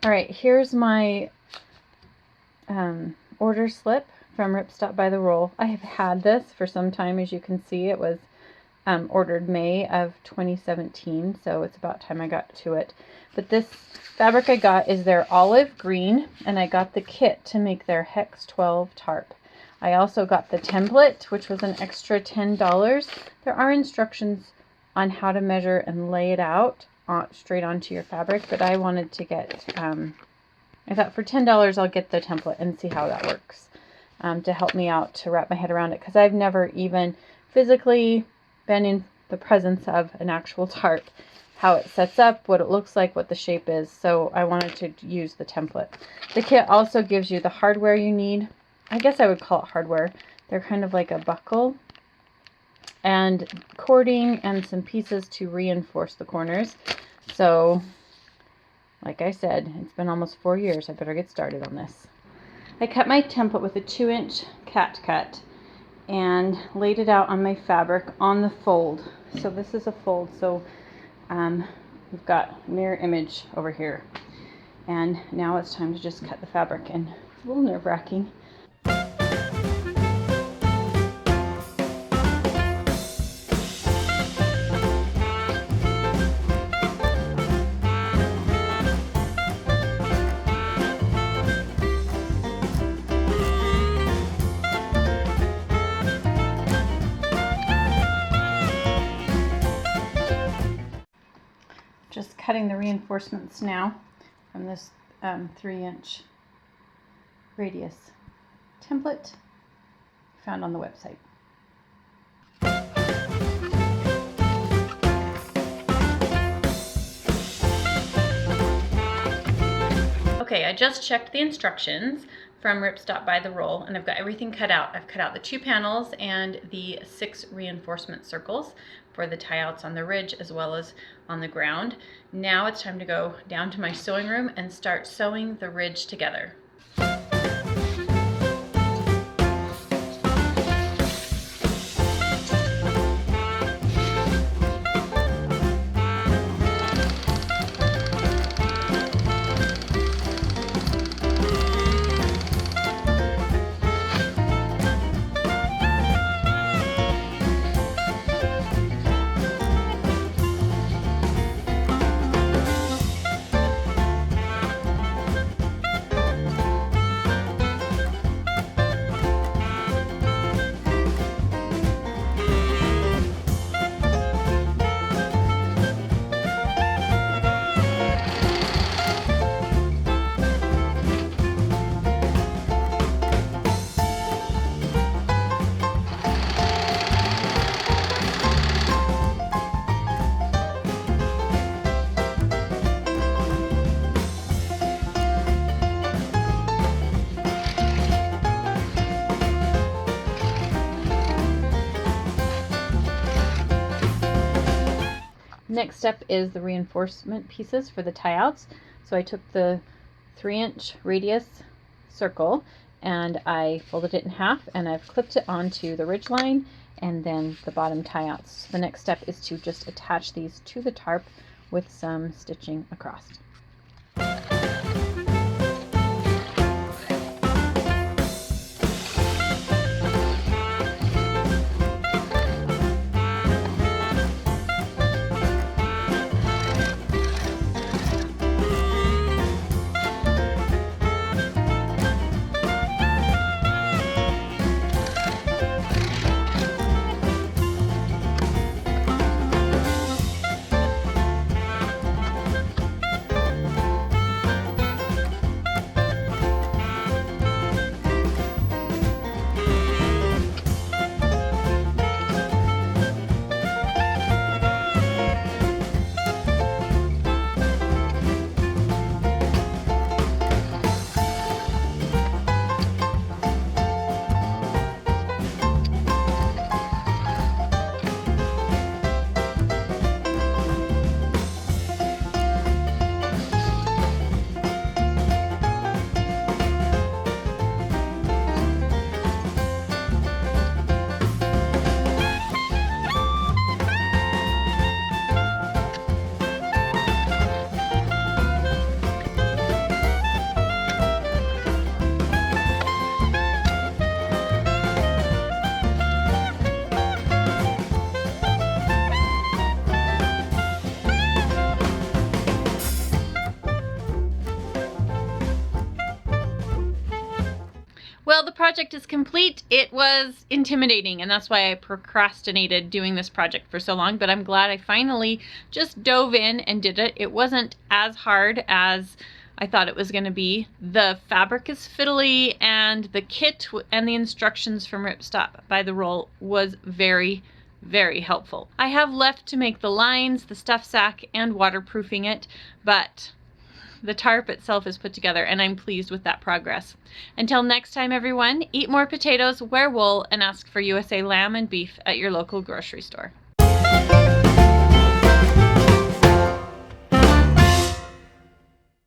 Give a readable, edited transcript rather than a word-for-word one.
All right, here's my order slip from Ripstop by the Roll. I have had this for some time. As you can see, it was ordered May of 2017, so it's about time I got to it. But this fabric I got is their olive green, and I got the kit to make their Hex 12 tarp. I also got the template, which was an extra $10. There are instructions on how to measure and lay it out straight onto your fabric, but I wanted to get, I thought for $10 I'll get the template and see how that works to help me out to wrap my head around it, because I've never even physically been in the presence of an actual tarp, how it sets up, what it looks like, what the shape is. So I wanted to use the template. The kit also gives you the hardware you need. I guess I would call it hardware. They're kind of like a buckle and cording and some pieces to reinforce the corners. So like I said, it's been almost 4 years. I better get started on this. I cut my template with a 2-inch cat cut and laid it out on my fabric on the fold. So this is a fold, so we've got mirror image over here. And now it's time to just cut the fabric, and it's a little nerve-wracking. Just cutting the reinforcements now from this 3-inch radius template found on the website. Okay, I just checked the instructions from Ripstop by the Roll, and I've got everything cut out. I've cut out the 2 panels and the 6 reinforcement circles for the tie outs on the ridge as well as on the ground. Now it's time to go down to my sewing room and start sewing the ridge together. Next step is the reinforcement pieces for the tie outs. So I took the 3-inch radius circle and I folded it in half, and I've clipped it onto the ridge line and then the bottom tie outs. The next step is to just attach these to the tarp with some stitching across. project is complete. It was intimidating, and that's why I procrastinated doing this project for so long, but I'm glad I finally just dove in and did it. It wasn't as hard as I thought it was going to be. The fabric is fiddly, and the kit and the instructions from Ripstop by the Roll was very, very helpful. I have left to make the lines, the stuff sack, and waterproofing it, but the tarp itself is put together, and I'm pleased with that progress. Until next time, everyone, eat more potatoes, wear wool, and ask for USA lamb and beef at your local grocery store.